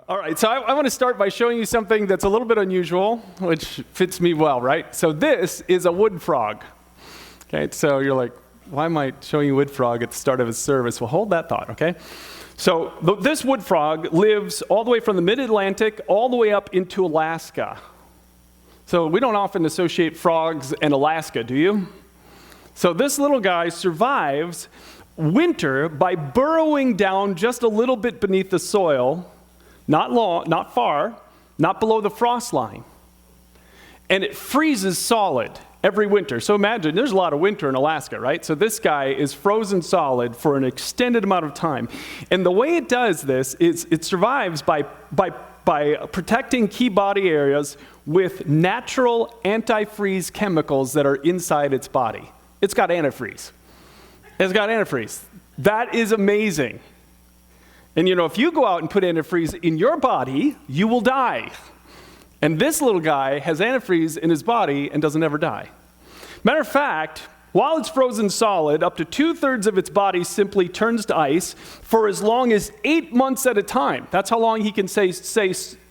All right, so I want to start by showing you something that's a little bit unusual, which fits me well, right? So this is a wood frog. Okay, so you're like, why am I showing you wood frog at the start of a service? Well, hold that thought, okay? So this wood frog lives all the way from the mid-Atlantic all the way up into Alaska. So we don't often associate frogs and Alaska, do you? So this little guy survives winter by burrowing down just a little bit beneath the soil, not long, not far, not below the frost line. And it freezes solid every winter. So imagine, there's a lot of winter in Alaska, right? So this guy is frozen solid for an extended amount of time. And the way it does this is it survives by protecting key body areas with natural antifreeze chemicals that are inside its body. It's got antifreeze. That is amazing. And you know, if you go out and put antifreeze in your body, you will die. And this little guy has antifreeze in his body and doesn't ever die. Matter of fact, while it's frozen solid, up to 2/3 of its body simply turns to ice for as long as 8 months at a time. That's how long he can stay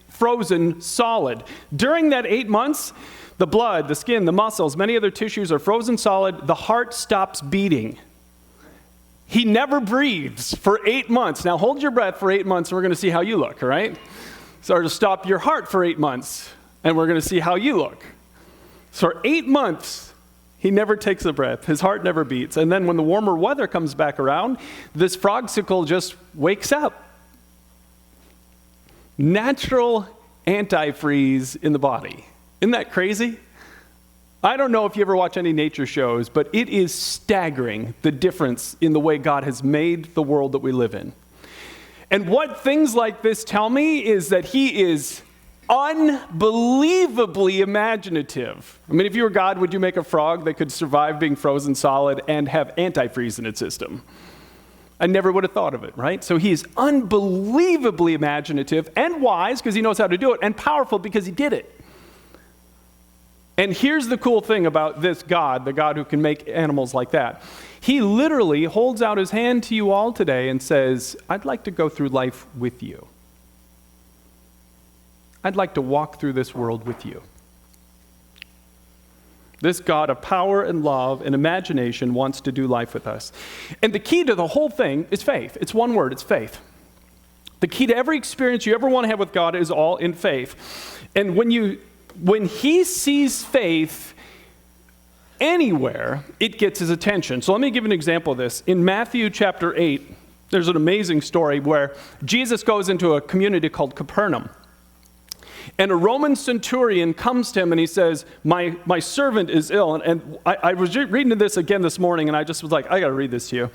frozen solid. During that 8 months, the blood, the skin, the muscles, many other tissues are frozen solid. The heart stops beating. He never breathes for 8 months. Now hold your breath for 8 months and we're going to see how you look, all right? So to stop your heart for 8 months and we're going to see how you look. So for 8 months, he never takes a breath. His heart never beats. And then when the warmer weather comes back around, this frogsicle just wakes up. Natural antifreeze in the body. Isn't that crazy? I don't know if you ever watch any nature shows, but it is staggering the difference in the way God has made the world that we live in. And what things like this tell me is that he is unbelievably imaginative. I mean, if you were God, would you make a frog that could survive being frozen solid and have antifreeze in its system? I never would have thought of it, right? So he is unbelievably imaginative and wise because he knows how to do it, and powerful because he did it. And here's the cool thing about this God, the God who can make animals like that. He literally holds out his hand to you all today and says, I'd like to go through life with you. I'd like to walk through this world with you. This God of power and love and imagination wants to do life with us. And the key to the whole thing is faith. It's one word, it's faith. The key to every experience you ever want to have with God is all in faith. And when he sees faith anywhere, it gets his attention. So let me give an example of this. In Matthew chapter 8, there's an amazing story where Jesus goes into a community called Capernaum. And a Roman centurion comes to him and he says, my servant is ill. And I was reading this again this morning and I just was like, I got to read this to you.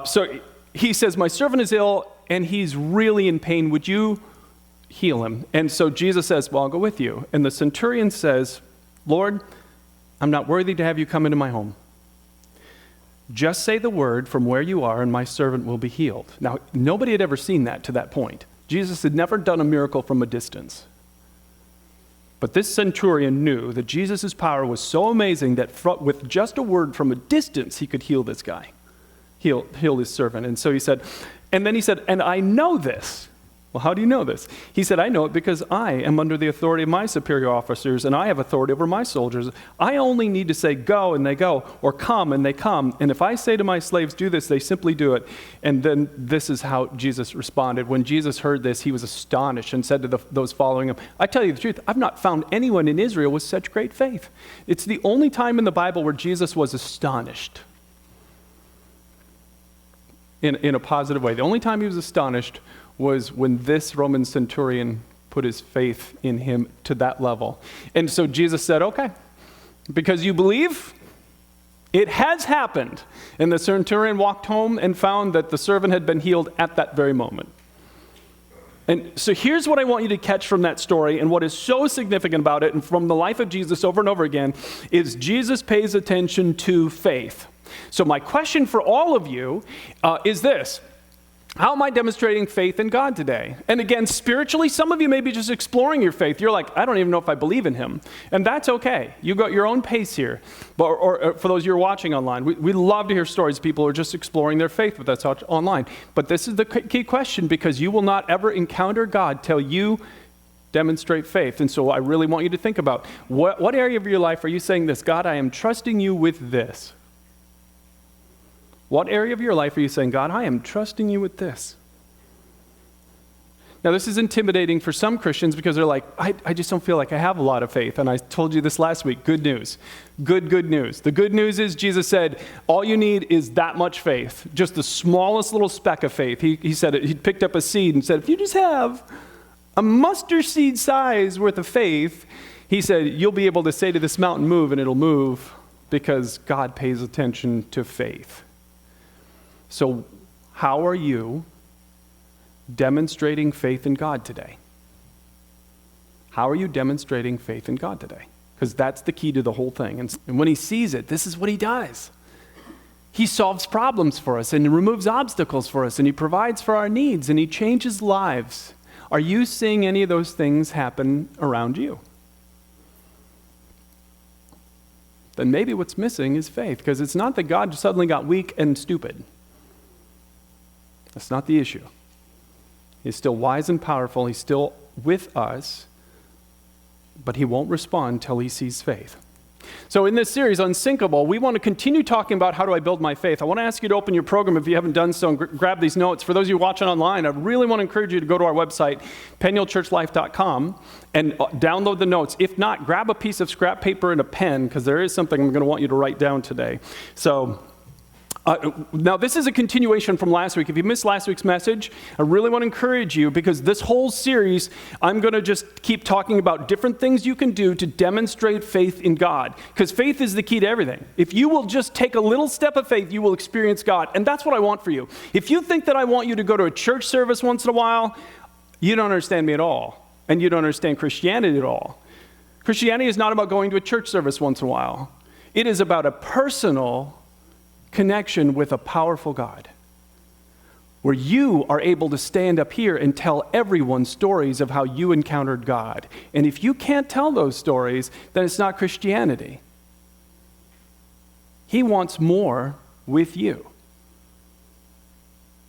So he says, my servant is ill and he's really in pain. Would you heal him? And so Jesus says, well, I'll go with you. And the centurion says, Lord, I'm not worthy to have you come into my home. Just say the word from where you are and my servant will be healed. Now, nobody had ever seen that to that point. Jesus had never done a miracle from a distance. But this centurion knew that Jesus' power was so amazing that with just a word from a distance, he could heal this guy, heal his servant. And so he said, and I know this. Well, how do you know this? He said, I know it because I am under the authority of my superior officers, and I have authority over my soldiers. I only need to say, go, and they go, or come, and they come. And if I say to my slaves, do this, they simply do it. And then this is how Jesus responded. When Jesus heard this, he was astonished and said to those following him, I tell you the truth, I've not found anyone in Israel with such great faith. It's the only time in the Bible where Jesus was astonished in a positive way. The only time he was astonished was when this Roman centurion put his faith in him to that level. And so Jesus said, okay, because you believe, it has happened. And the centurion walked home and found that the servant had been healed at that very moment. And so here's what I want you to catch from that story, and what is so significant about it, and from the life of Jesus over and over again, is Jesus pays attention to faith. So my question for all of you is this. How am I demonstrating faith in God today? And again, spiritually, some of you may be just exploring your faith. You're like, I don't even know if I believe in him. And that's okay. You got your own pace here. But, or for those of you who are watching online, we love to hear stories of people who are just exploring their faith with us online. But this is the key question, because you will not ever encounter God till you demonstrate faith. And so I really want you to think about, what area of your life are you saying this? God, I am trusting you with this. What area of your life are you saying, God, I am trusting you with this? Now, this is intimidating for some Christians because they're like, I just don't feel like I have a lot of faith. And I told you this last week. Good news. Good news. The good news is Jesus said, all you need is that much faith, just the smallest little speck of faith. He said he picked up a seed and said, if you just have a mustard seed size worth of faith, he said, you'll be able to say to this mountain, move, and it'll move, because God pays attention to faith. So how are you demonstrating faith in God today? How are you demonstrating faith in God today? Because that's the key to the whole thing. And when he sees it, this is what he does. He solves problems for us and removes obstacles for us, and he provides for our needs, and he changes lives. Are you seeing any of those things happen around you? Then maybe what's missing is faith, because it's not that God suddenly got weak and stupid. That's not the issue. He's still wise and powerful. He's still with us, but he won't respond till he sees faith. So in this series, Unsinkable, we want to continue talking about how do I build my faith. I want to ask you to open your program if you haven't done so and grab these notes. For those of you watching online, I really want to encourage you to go to our website, penuelchurchlife.com, and download the notes. If not, grab a piece of scrap paper and a pen, because there is something I'm going to want you to write down today. So now, this is a continuation from last week. If you missed last week's message, I really want to encourage you, because this whole series, I'm going to just keep talking about different things you can do to demonstrate faith in God, because faith is the key to everything. If you will just take a little step of faith, you will experience God, and that's what I want for you. If you think that I want you to go to a church service once in a while, you don't understand me at all, and you don't understand Christianity at all. Christianity is not about going to a church service once in a while. It is about a personal connection with a powerful God, where you are able to stand up here and tell everyone stories of how you encountered God. And if you can't tell those stories, then it's not Christianity. He wants more with you.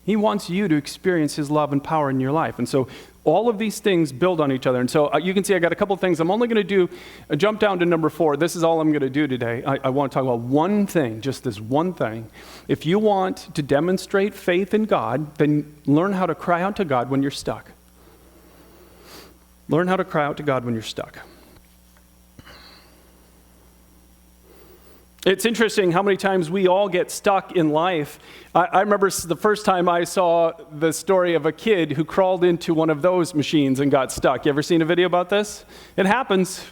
He wants you to experience his love and power in your life. And so all of these things build on each other. And so you can see I got a couple things. I'm only going to do a jump down to number 4. This is all I'm going to do today. I want to talk about one thing, just this one thing. If you want to demonstrate faith in God, then learn how to cry out to God when you're stuck. Learn how to cry out to God when you're stuck. It's interesting how many times we all get stuck in life. I remember the first time I saw the story of a kid who crawled into one of those machines and got stuck. You ever seen a video about this? It happens.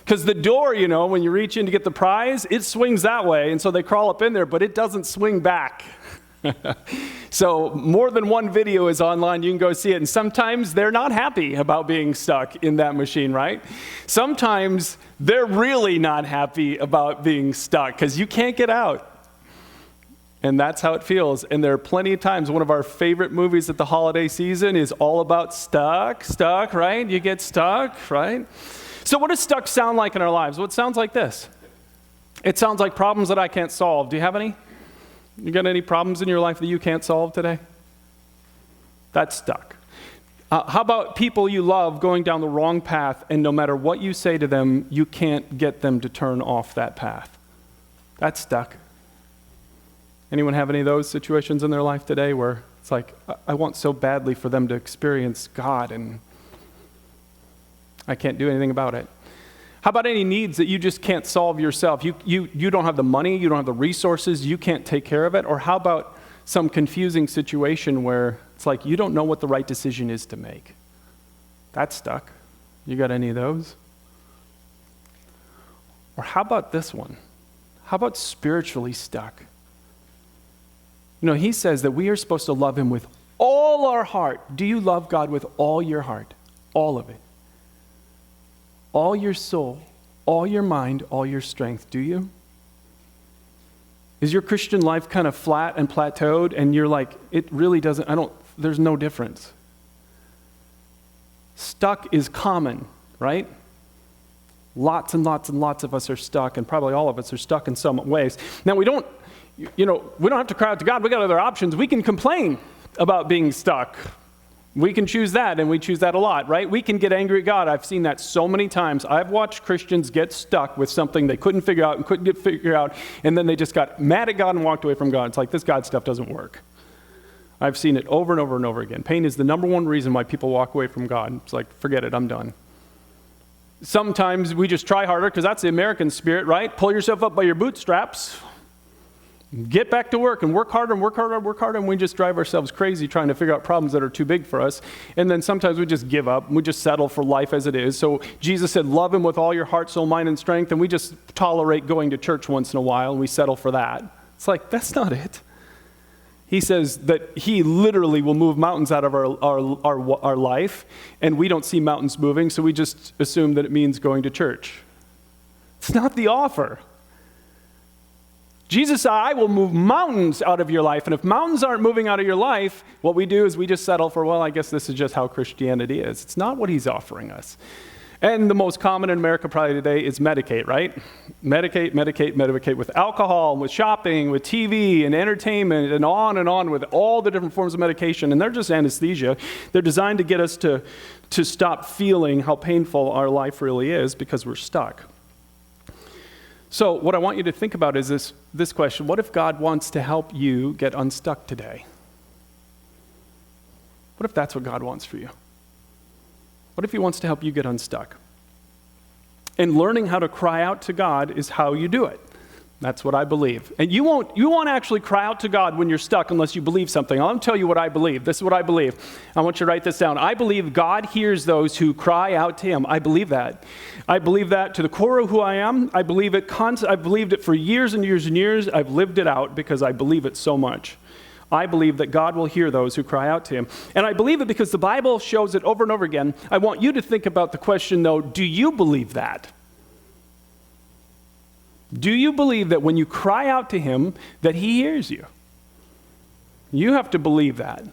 Because the door, when you reach in to get the prize, it swings that way, and so they crawl up in there, but it doesn't swing back. So more than one video is online. You can go see it. And sometimes they're not happy about being stuck in that machine, right? Sometimes they're really not happy about being stuck because you can't get out. And that's how it feels. And there are plenty of times, one of our favorite movies at the holiday season is all about stuck, right? You get stuck, right? So what does stuck sound like in our lives? Well, it sounds like this. It sounds like problems that I can't solve. Do you have any? You got any problems in your life that you can't solve today? That's stuck. How about people you love going down the wrong path, and no matter what you say to them, you can't get them to turn off that path? That's stuck. Anyone have any of those situations in their life today where it's like, I want so badly for them to experience God, and I can't do anything about it? How about any needs that you just can't solve yourself? You don't have the money, you don't have the resources, you can't take care of it? Or how about some confusing situation where it's like you don't know what the right decision is to make? That's stuck. You got any of those? Or how about this one? How about spiritually stuck? He says that we are supposed to love him with all our heart. Do you love God with all your heart? All of it. All your soul, all your mind, all your strength. Do you? Is your Christian life kind of flat and plateaued, and you're like, it really doesn't, I don't there's no difference. Stuck is common, right? Lots and lots and lots of us are stuck, and probably all of us are stuck in some ways. Now, we don't have to cry out to God. We got other options. We can complain about being stuck. We can choose that, and we choose that a lot, right? We can get angry at God. I've seen that so many times. I've watched Christians get stuck with something they couldn't figure out and couldn't get figured out, and then they just got mad at God and walked away from God. It's like, this God stuff doesn't work. I've seen it over and over and over again. Pain is the number one reason why people walk away from God. It's like, forget it, I'm done. Sometimes we just try harder because that's the American spirit, right? Pull yourself up by your bootstraps. Get back to work and work harder and work harder and work harder, and we just drive ourselves crazy trying to figure out problems that are too big for us. And then sometimes we just give up and we just settle for life as it is. So Jesus said, love him with all your heart, soul, mind, and strength, and we just tolerate going to church once in a while and we settle for that. It's like, that's not it. He says that he literally will move mountains out of our life, and we don't see mountains moving, so we just assume that it means going to church. It's not the offer. Jesus said, I will move mountains out of your life, and if mountains aren't moving out of your life, what we do is we just settle for, well, I guess this is just how Christianity is. It's not what he's offering us. And the most common in America probably today is medicate, right? Medicate with alcohol, with shopping, with TV and entertainment, and on with all the different forms of medication. And they're just anesthesia. They're designed to get us to stop feeling how painful our life really is because we're stuck. So what I want you to think about is this question: what if God wants to help you get unstuck today? What if that's what God wants for you? What if he wants to help you get unstuck? And learning how to cry out to God is how you do it. That's what I believe. And you won't actually cry out to God when you're stuck unless you believe something. I'll tell you what I believe. This is what I believe. I want you to write this down. I believe God hears those who cry out to him. I believe that. I believe that to the core of who I am. I believe it. I've believed it for years and years and years. I've lived it out because I believe it so much. I believe that God will hear those who cry out to him. And I believe it because the Bible shows it over and over again. I want you to think about the question, though, do you believe that? Do you believe that when you cry out to him, that he hears you? You have to believe that.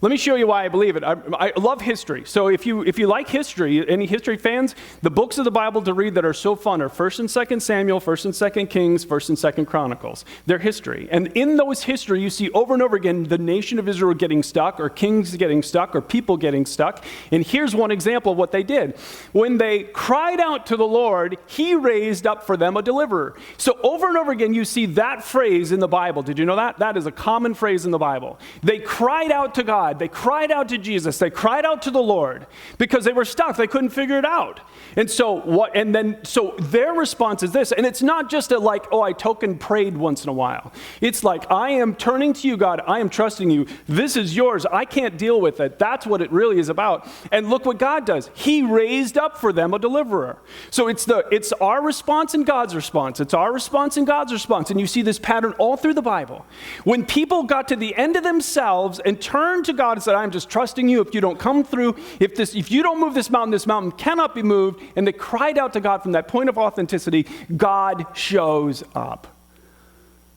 Let me show you why I believe it. I love history. So if you like history, any history fans, the books of the Bible to read that are so fun are 1st and 2nd Samuel, 1st and 2nd Kings, 1st and 2nd Chronicles. They're history. And in those history, you see over and over again the nation of Israel getting stuck, or kings getting stuck, or people getting stuck. And here's one example of what they did. When they cried out to the Lord, he raised up for them a deliverer. So over and over again, you see that phrase in the Bible. Did you know that? That is a common phrase in the Bible. They cried out to God. They cried out to Jesus. They cried out to the Lord because they were stuck. They couldn't figure it out. And so their response is this, and it's not just I token prayed once in a while. It's like, I am turning to you, God. I am trusting you. This is yours. I can't deal with it. That's what it really is about. And look what God does. He raised up for them a deliverer. So it's our response and God's response. It's our response and God's response. And you see this pattern all through the Bible. When people got to the end of themselves and turned to God and said, I'm just trusting you. If you don't come through, if you don't move this mountain cannot be moved. And they cried out to God from that point of authenticity. God shows up.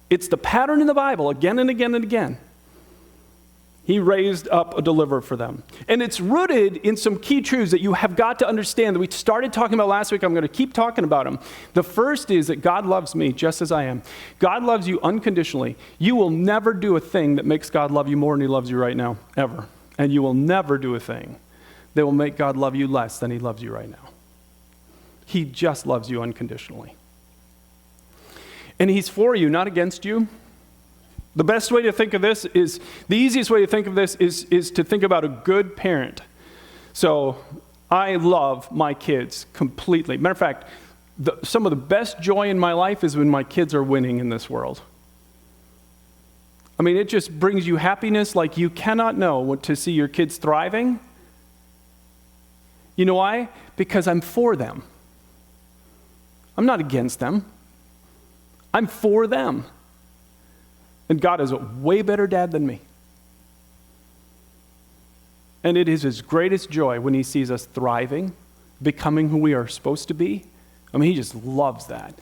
It's the pattern in the Bible again and again and again. He raised up a deliverer for them. And it's rooted in some key truths that you have got to understand that we started talking about last week. I'm going to keep talking about them. The first is that God loves me just as I am. God loves you unconditionally. You will never do a thing that makes God love you more than he loves you right now, ever. And you will never do a thing that will make God love you less than he loves you right now. He just loves you unconditionally. And he's for you, not against you. The best way to think of this is, the easiest way to think of this is to think about a good parent. So I love my kids completely. Matter of fact, some of the best joy in my life is when my kids are winning in this world. I mean, it just brings you happiness like you cannot know to see your kids thriving. You know why? Because I'm for them. I'm not against them. I'm for them. And God is a way better dad than me. And it is his greatest joy when he sees us thriving, becoming who we are supposed to be. I mean, he just loves that.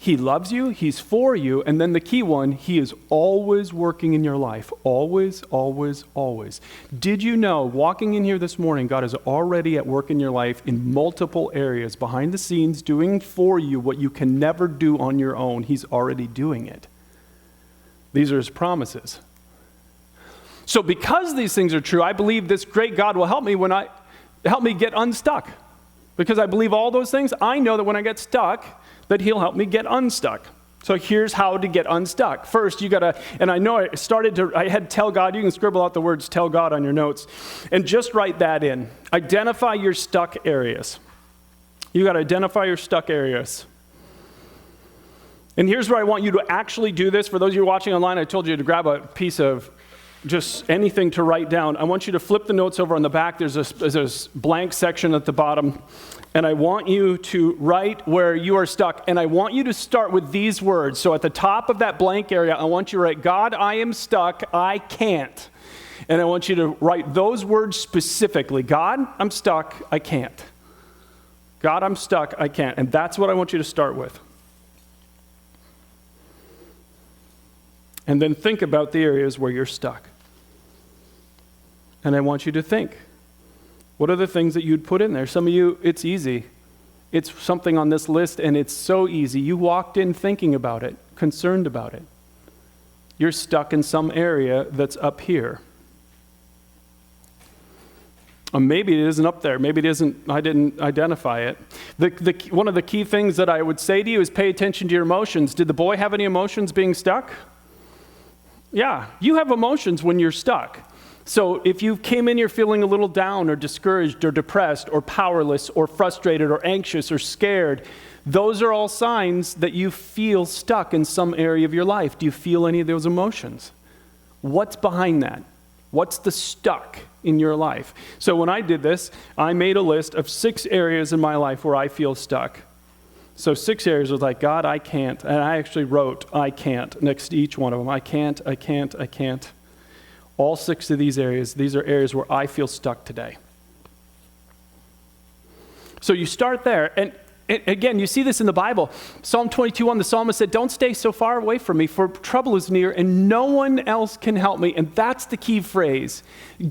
He loves you, he's for you, and then the key one, he is always working in your life. Always, always, always. Did you know, walking in here this morning, God is already at work in your life in multiple areas, behind the scenes, doing for you what you can never do on your own. He's already doing it. These are his promises. So because these things are true, I believe this great God will help me get unstuck. Because I believe all those things, I know that when I get stuck, that he'll help me get unstuck. So here's how to get unstuck. First, you gotta, and I know I had tell God, you can scribble out the words tell God on your notes, and just write that in. Identify your stuck areas. You gotta identify your stuck areas. And here's where I want you to actually do this. For those of you watching online, I told you to grab a piece of just anything to write down. I want you to flip the notes over on the back. There's a blank section at the bottom. And I want you to write where you are stuck. And I want you to start with these words. So at the top of that blank area, I want you to write, God, I am stuck, I can't. And I want you to write those words specifically. God, I'm stuck, I can't. God, I'm stuck, I can't. And that's what I want you to start with. And then think about the areas where you're stuck. And I want you to think. What are the things that you'd put in there? Some of you, it's easy. It's something on this list, and it's so easy. You walked in thinking about it, concerned about it. You're stuck in some area that's up here. Or maybe it isn't up there. Maybe it isn't, I didn't identify it. One of the key things that I would say to you is pay attention to your emotions. Did the boy have any emotions being stuck? Yeah, you have emotions when you're stuck. So if you came in here feeling a little down or discouraged or depressed or powerless or frustrated or anxious or scared, those are all signs that you feel stuck in some area of your life. Do you feel any of those emotions? What's behind that? What's the stuck in your life? So when I did this, I made a list of 6 areas in my life where I feel stuck. So 6 areas was like, God, I can't. And I actually wrote, I can't, next to each one of them. I can't, I can't, I can't. All 6 of these are areas where I feel stuck today. So you start there. And again, you see this in the Bible. Psalm 22:1, the psalmist said, don't stay so far away from me, for trouble is near and no one else can help me. And that's the key phrase.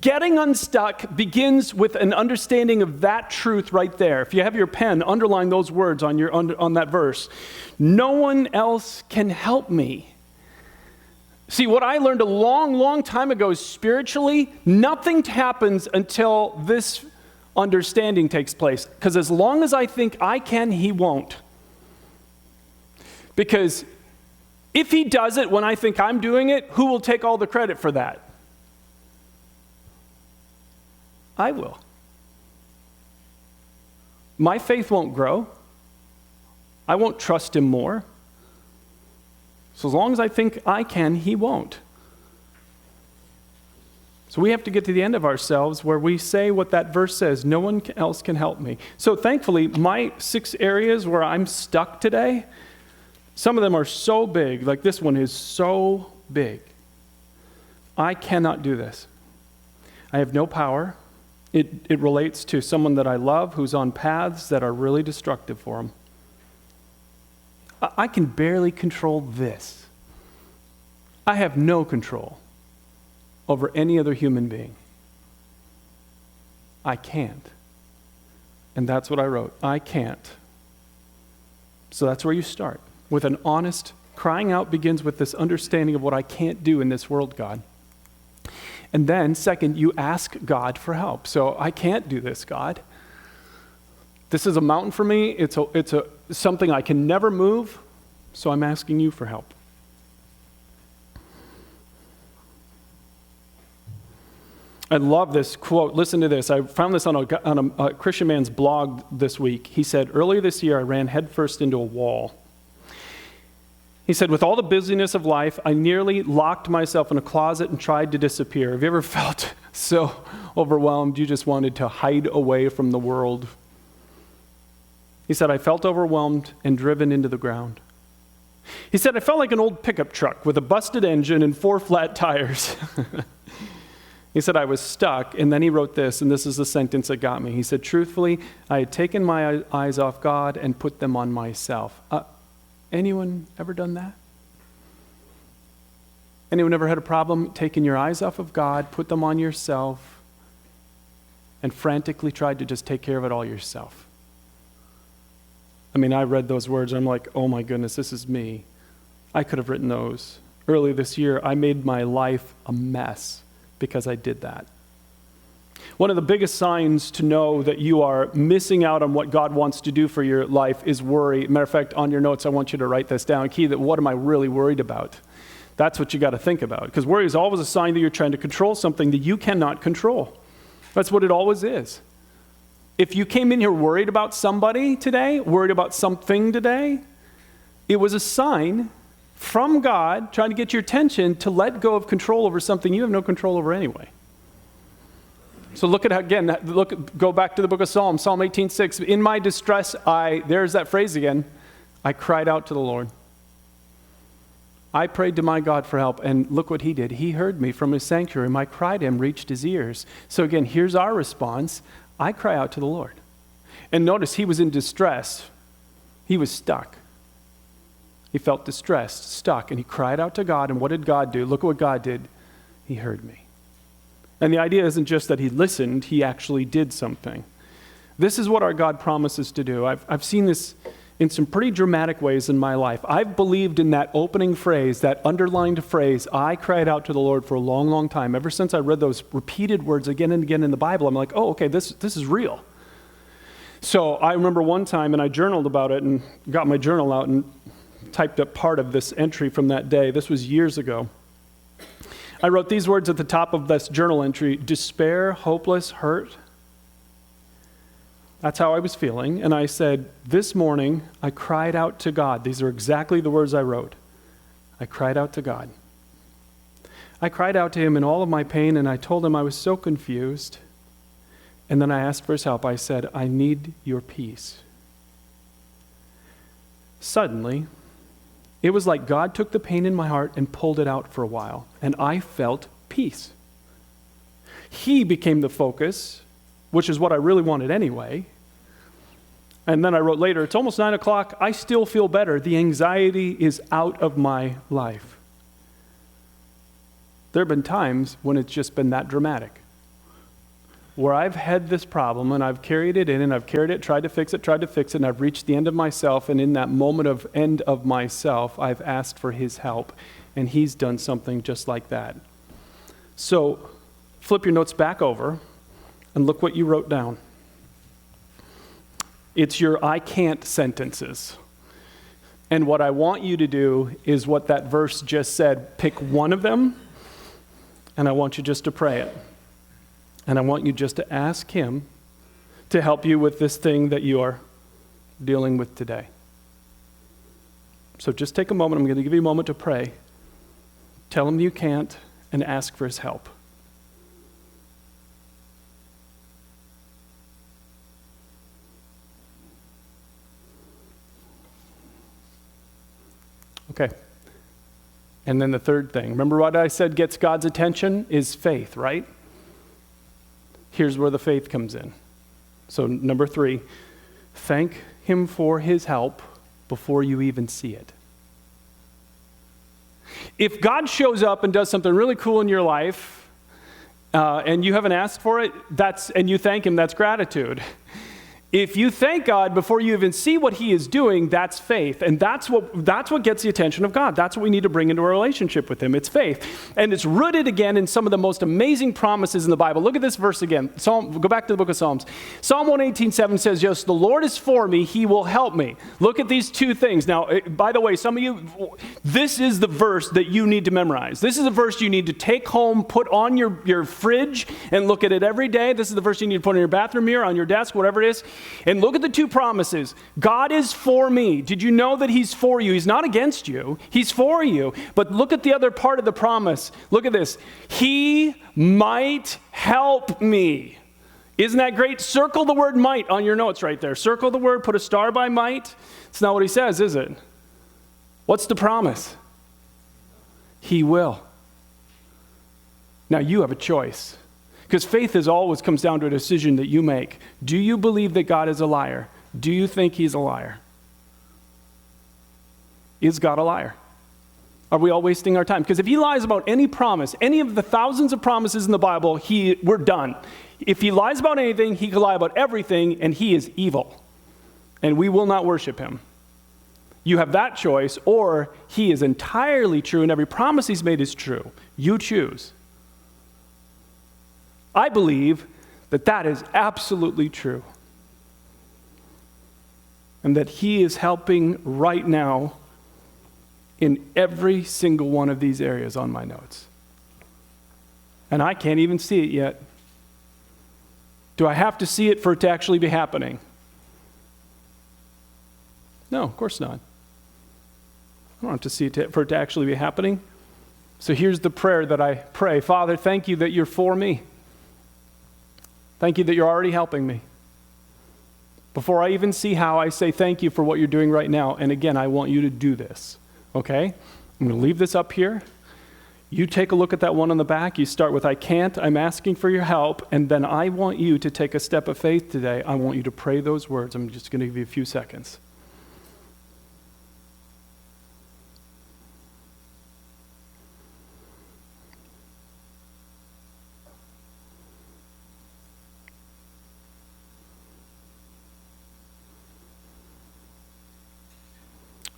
Getting unstuck begins with an understanding of that truth right there. If you have your pen, underline those words on that verse. No one else can help me. See, what I learned a long, long time ago is spiritually, nothing happens until this understanding takes place. Because as long as I think I can, he won't. Because if he does it when I think I'm doing it, who will take all the credit for that? I will. My faith won't grow. I won't trust him more. So as long as I think I can, he won't. So we have to get to the end of ourselves where we say what that verse says, no one else can help me. So thankfully, my 6 areas where I'm stuck today, some of them are so big, like this one is so big. I cannot do this. I have no power. It relates to someone that I love who's on paths that are really destructive for him. I can barely control this. I have no control over any other human being. I can't. And that's what I wrote. I can't. So that's where you start. With an honest, crying out begins with this understanding of what I can't do in this world, God. And then, second, you ask God for help. So I can't do this, God. This is a mountain for me. It's something I can never move, so I'm asking you for help. I love this quote. Listen to this. I found this on a Christian man's blog this week. He said, earlier this year, I ran headfirst into a wall. He said, with all the busyness of life, I nearly locked myself in a closet and tried to disappear. Have you ever felt so overwhelmed you just wanted to hide away from the world? He said, I felt overwhelmed and driven into the ground. He said, I felt like an old pickup truck with a busted engine and 4 flat tires. He said, I was stuck, and then he wrote this, and this is the sentence that got me. He said, truthfully, I had taken my eyes off God and put them on myself. Anyone ever done that? Anyone ever had a problem taking your eyes off of God, put them on yourself, and frantically tried to just take care of it all yourself? I mean, I read those words, and I'm like, oh my goodness, this is me. I could have written those. Early this year, I made my life a mess because I did that. One of the biggest signs to know that you are missing out on what God wants to do for your life is worry. Matter of fact, on your notes, I want you to write this down. Key, that what am I really worried about? That's what you got to think about, because worry is always a sign that you're trying to control something that you cannot control. That's what it always is. If you came in here worried about somebody today, worried about something today, it was a sign from God trying to get your attention to let go of control over something you have no control over anyway. So look at how, again, go back to the book of Psalms, Psalm 18:6. In my distress, there's that phrase again, I cried out to the Lord. I prayed to my God for help, and look what he did. He heard me from his sanctuary. My cry to him reached his ears. So again, here's our response. I cry out to the Lord. And notice he was in distress. He was stuck. He felt distressed, stuck, and he cried out to God. And what did God do? Look at what God did. He heard me. And the idea isn't just that he listened, he actually did something. This is what our God promises to do. I've seen this in some pretty dramatic ways in my life. I've believed in that opening phrase, that underlined phrase, I cried out to the Lord for a long, long time. Ever since I read those repeated words again and again in the Bible, I'm like, oh, okay, this is real. So I remember one time, and I journaled about it and got my journal out and typed up part of this entry from that day. This was years ago. I wrote these words at the top of this journal entry: despair, hopeless, hurt. That's how I was feeling. And I said, this morning, I cried out to God. These are exactly the words I wrote. I cried out to God. I cried out to him in all of my pain, and I told him I was so confused. And then I asked for his help. I said, I need your peace. Suddenly, it was like God took the pain in my heart and pulled it out for a while, and I felt peace. He became the focus, which is what I really wanted anyway. And then I wrote later, it's almost 9 o'clock. I still feel better. The anxiety is out of my life. There have been times when it's just been that dramatic, where I've had this problem and I've carried it in and I've carried it, tried to fix it, and I've reached the end of myself. And in that moment of end of myself, I've asked for his help, and he's done something just like that. So flip your notes back over and look what you wrote down. It's your I can't sentences. And what I want you to do is what that verse just said. Pick one of them, and I want you just to pray it. And I want you just to ask him to help you with this thing that you are dealing with today. So just take a moment. I'm going to give you a moment to pray. Tell him you can't and ask for his help. Okay. And then the third thing. Remember what I said gets God's attention is faith, right? Here's where the faith comes in. So number 3, thank him for his help before you even see it. If God shows up and does something really cool in your life, and you haven't asked for it, and you thank him, that's gratitude. If you thank God before you even see what he is doing, that's faith. And that's what gets the attention of God. That's what we need to bring into a relationship with him. It's faith. And it's rooted again in some of the most amazing promises in the Bible. Look at this verse again. Go back to the book of Psalms. Psalm 118:7 says, yes, the Lord is for me, he will help me. Look at these two things. Now, by the way, some of you, this is the verse that you need to memorize. This is a verse you need to take home, put on your fridge, and look at it every day. This is the verse you need to put on your bathroom mirror, on your desk, whatever it is. And look at the two promises. God is for me. Did you know that he's for you? He's not against you. He's for you. But look at the other part of the promise. Look at this. He might help me. Isn't that great? Circle the word might on your notes right there. Circle the word, put a star by might. It's not what he says, is it? What's the promise? He will. Now you have a choice. Because faith always comes down to a decision that you make. Do you believe that God is a liar? Do you think he's a liar? Is God a liar? Are we all wasting our time? Because if he lies about any promise, any of the thousands of promises in the Bible, we're done. If he lies about anything, he could lie about everything, and he is evil. And we will not worship him. You have that choice, or he is entirely true, and every promise he's made is true. You choose. I believe that that is absolutely true. And that he is helping right now in every single one of these areas on my notes. And I can't even see it yet. Do I have to see it for it to actually be happening? No, of course not. I don't have to see it for it to actually be happening. So here's the prayer that I pray. Father, thank you that you're for me. Thank you that you're already helping me. Before I even see how, I say thank you for what you're doing right now. And again, I want you to do this. Okay? I'm going to leave this up here. You take a look at that one on the back. You start with, I can't, I'm asking for your help. And then I want you to take a step of faith today. I want you to pray those words. I'm just going to give you a few seconds.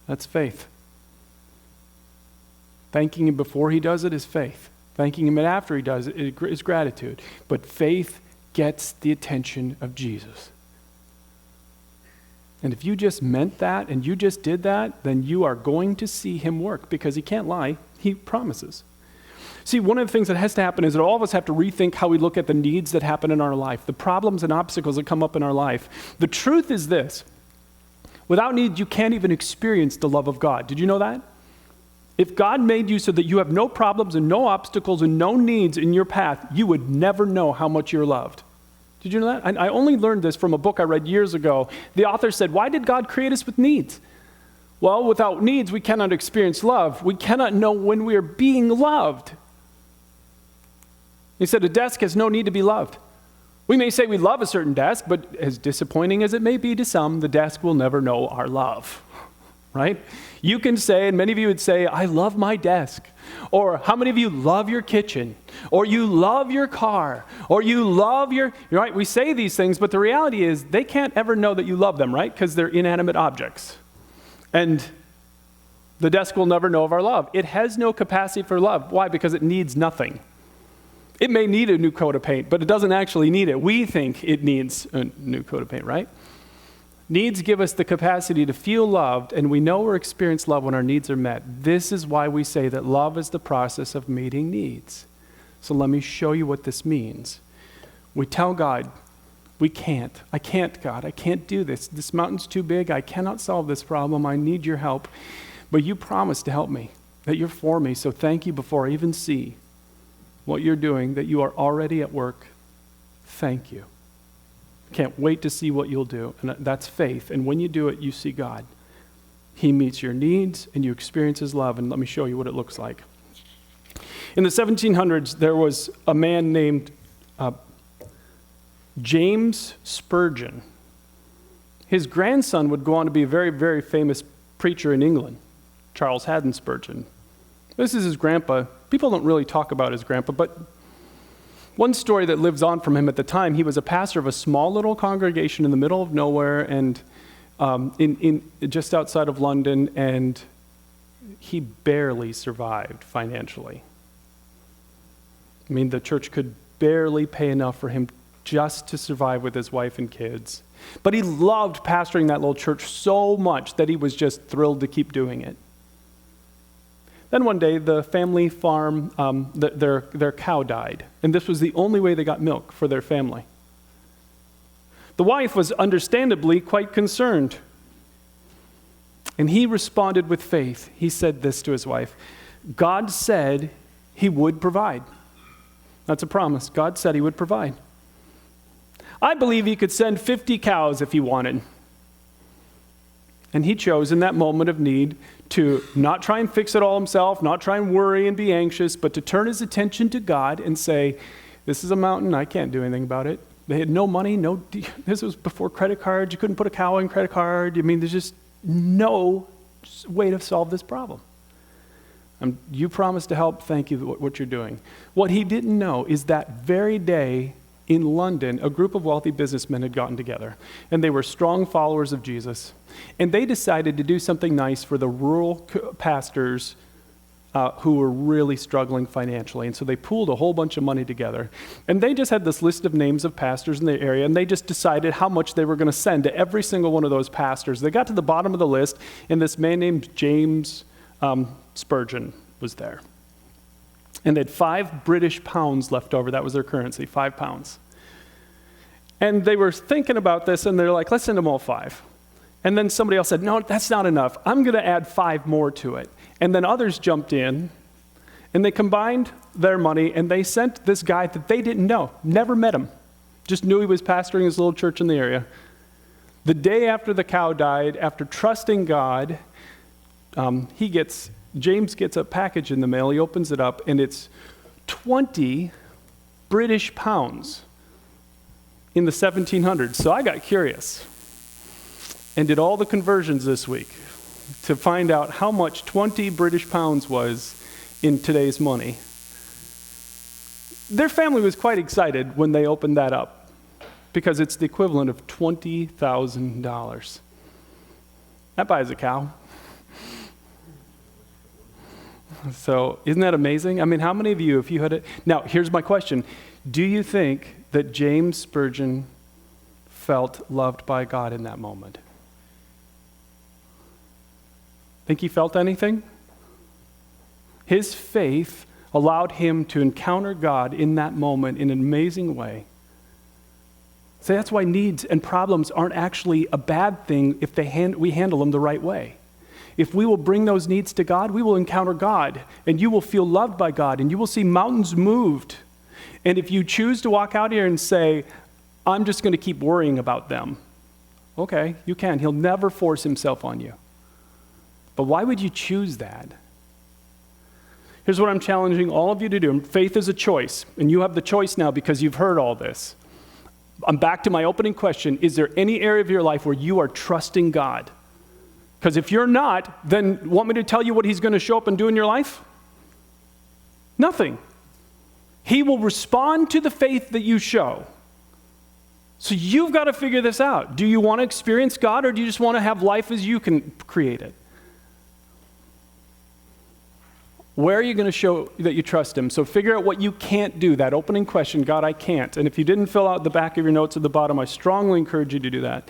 That's faith. Thanking him before he does it is faith. Thanking him after he does it is gratitude. But faith gets the attention of Jesus. And if you just meant that and you just did that, then you are going to see him work, because he can't lie. He promises. See, one of the things that has to happen is that all of us have to rethink how we look at the needs that happen in our life, the problems and obstacles that come up in our life. The truth is this: without needs, you can't even experience the love of God. Did you know that? If God made you so that you have no problems and no obstacles and no needs in your path, you would never know how much you're loved. Did you know that? I only learned this from a book I read years ago. The author said, why did God create us with needs? Well, without needs, we cannot experience love. We cannot know when we are being loved. He said, a desk has no need to be loved. We may say we love a certain desk, but as disappointing as it may be to some, the desk will never know our love, right? You can say, and many of you would say, I love my desk. Or how many of you love your kitchen? Or you love your car? Or you love your, right? We say these things, but the reality is they can't ever know that you love them, right? Because they're inanimate objects. And the desk will never know of our love. It has no capacity for love. Why? Because it needs nothing. It may need a new coat of paint, but it doesn't actually need it. We think it needs a new coat of paint, right? Needs give us the capacity to feel loved, and we know or experience love when our needs are met. This is why we say that love is the process of meeting needs. So let me show you what this means. We tell God, we can't. I can't, God. I can't do this. This mountain's too big. I cannot solve this problem. I need your help. But you promised to help me, that you're for me. So thank you before I even see what you're doing, that you are already at work. Thank you. Can't wait to see what you'll do. And that's faith. And when you do it, you see God. He meets your needs and you experience his love. And let me show you what it looks like. In the 1700s, there was a man named James Spurgeon. His grandson would go on to be a very, very famous preacher in England, Charles Haddon Spurgeon. This is his grandpa. People don't really talk about his grandpa, but one story that lives on from him at the time, he was a pastor of a small little congregation in the middle of nowhere and in just outside of London, and he barely survived financially. I mean, the church could barely pay enough for him just to survive with his wife and kids. But he loved pastoring that little church so much that he was just thrilled to keep doing it. Then one day, the family farm, their cow died, and this was the only way they got milk for their family. The wife was understandably quite concerned, and he responded with faith. He said this to his wife: God said he would provide. That's a promise. God said he would provide. I believe he could send 50 cows if he wanted. And he chose in that moment of need to not try and fix it all himself, not try and worry and be anxious, but to turn his attention to God and say, this is a mountain, I can't do anything about it. They had no money, this was before credit cards, you couldn't put a cow in credit card. I mean, there's just no way to solve this problem. You promised to help. Thank you for what you're doing. What he didn't know is that very day in London, a group of wealthy businessmen had gotten together, and they were strong followers of Jesus. And they decided to do something nice for the rural pastors who were really struggling financially. And so they pooled a whole bunch of money together. And they just had this list of names of pastors in the area, and they just decided how much they were going to send to every single one of those pastors. They got to the bottom of the list, and this man named James Spurgeon was there. And they had 5 British pounds left over. That was their currency, 5 pounds. And they were thinking about this, and they're like, let's send them all 5. And then somebody else said, no, that's not enough. I'm going to add 5 more to it. And then others jumped in, and they combined their money, and they sent this guy that they didn't know, never met him, just knew he was pastoring his little church in the area. The day after the cow died, after trusting God, James gets a package in the mail. He opens it up, and it's 20 British pounds in the 1700s. So I got curious and did all the conversions this week to find out how much 20 British pounds was in today's money. Their family was quite excited when they opened that up because it's the equivalent of $20,000. That buys a cow. So isn't that amazing? I mean, how many of you, if you had it? Now, here's my question. Do you think that James Spurgeon felt loved by God in that moment? Think he felt anything? His faith allowed him to encounter God in that moment in an amazing way. So that's why needs and problems aren't actually a bad thing if we handle them the right way. If we will bring those needs to God, we will encounter God, and you will feel loved by God, and you will see mountains moved. And if you choose to walk out here and say, I'm just going to keep worrying about them, okay, you can. He'll never force himself on you. But why would you choose that? Here's what I'm challenging all of you to do. Faith is a choice, and you have the choice now because you've heard all this. I'm back to my opening question. Is there any area of your life where you are trusting God? Because if you're not, then want me to tell you what he's going to show up and do in your life? Nothing. He will respond to the faith that you show. So you've got to figure this out. Do you want to experience God, or do you just want to have life as you can create it? Where are you going to show that you trust him? So figure out what you can't do. That opening question, God, I can't. And if you didn't fill out the back of your notes at the bottom, I strongly encourage you to do that.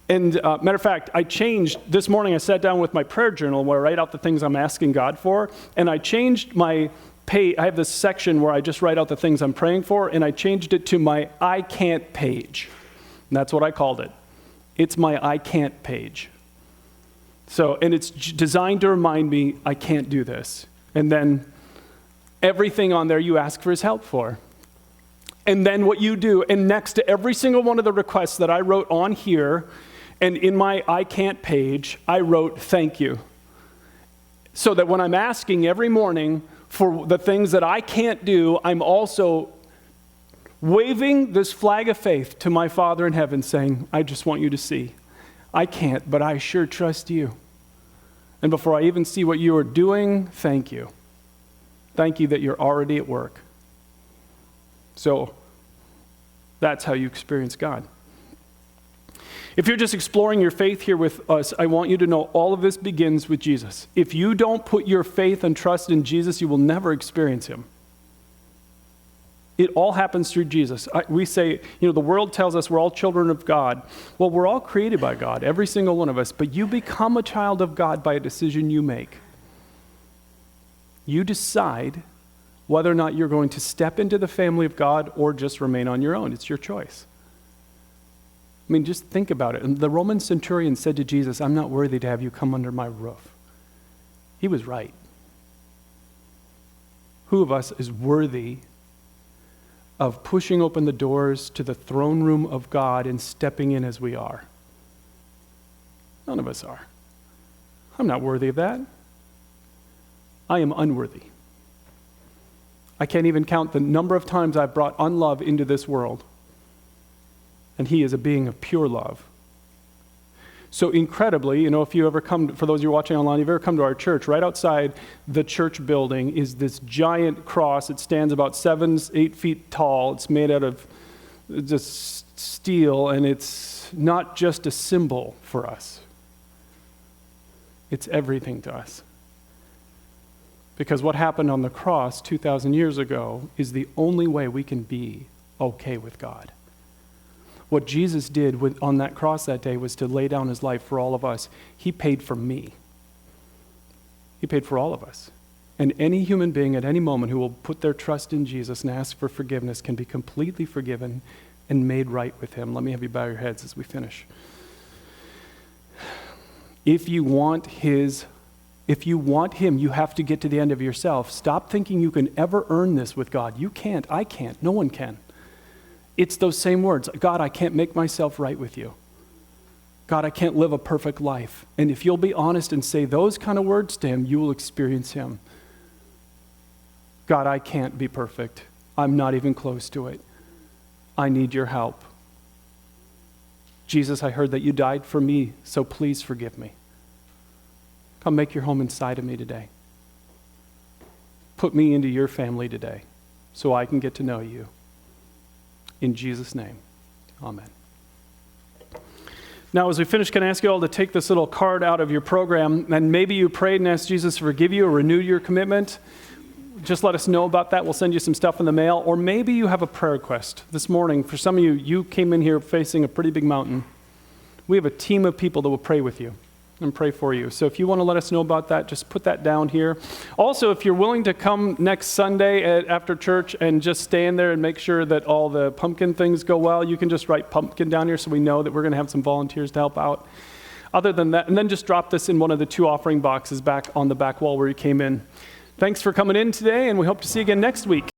And matter of fact, I changed, this morning I sat down with my prayer journal where I write out the things I'm asking God for, and I changed my page. I have this section where I just write out the things I'm praying for, and I changed it to my I can't page. And that's what I called it. It's my I can't page. So, and it's designed to remind me I can't do this. And then everything on there you ask for his help for. And then what you do, and next to every single one of the requests that I wrote on here, and in my I can't page, I wrote thank you. So that when I'm asking every morning for the things that I can't do, I'm also waving this flag of faith to my Father in heaven saying, I just want you to see, I can't, but I sure trust you. And before I even see what you are doing, thank you. Thank you that you're already at work. So that's how you experience God. If you're just exploring your faith here with us, I want you to know all of this begins with Jesus. If you don't put your faith and trust in Jesus, you will never experience him. It all happens through Jesus. We say, the world tells us we're all children of God. Well, we're all created by God, every single one of us, but you become a child of God by a decision you make. You decide whether or not you're going to step into the family of God or just remain on your own. It's your choice. I mean, just think about it. And the Roman centurion said to Jesus, I'm not worthy to have you come under my roof. He was right. Who of us is worthy of pushing open the doors to the throne room of God and stepping in as we are? None of us are. I'm not worthy of that. I am unworthy. I can't even count the number of times I've brought unlove into this world. And he is a being of pure love. So incredibly, if you ever come, for those of you watching online, if you've ever come to our church, right outside the church building is this giant cross. It stands about 7-8 feet tall. It's made out of just steel, and it's not just a symbol for us. It's everything to us. Because what happened on the cross 2,000 years ago is the only way we can be okay with God. What Jesus did on that cross that day was to lay down his life for all of us. He paid for me. He paid for all of us. And any human being at any moment who will put their trust in Jesus and ask for forgiveness can be completely forgiven and made right with him. Let me have you bow your heads as we finish. If you want him, you have to get to the end of yourself. Stop thinking you can ever earn this with God. You can't. I can't. No one can. It's those same words. God, I can't make myself right with you. God, I can't live a perfect life. And if you'll be honest and say those kind of words to him, you will experience him. God, I can't be perfect. I'm not even close to it. I need your help. Jesus, I heard that you died for me, so please forgive me. Come make your home inside of me today. Put me into your family today so I can get to know you. In Jesus' name, amen. Now, as we finish, can I ask you all to take this little card out of your program, and maybe you prayed and asked Jesus to forgive you or renew your commitment. Just let us know about that. We'll send you some stuff in the mail. Or maybe you have a prayer request this morning. For some of you, you came in here facing a pretty big mountain. We have a team of people that will pray with you and pray for you. So if you want to let us know about that, just put that down here. Also, if you're willing to come next Sunday after church and just stay in there and make sure that all the pumpkin things go well, you can just write pumpkin down here so we know that we're going to have some volunteers to help out. Other than that, and then just drop this in one of the 2 offering boxes back on the back wall where you came in. Thanks for coming in today, and we hope to see you again next week.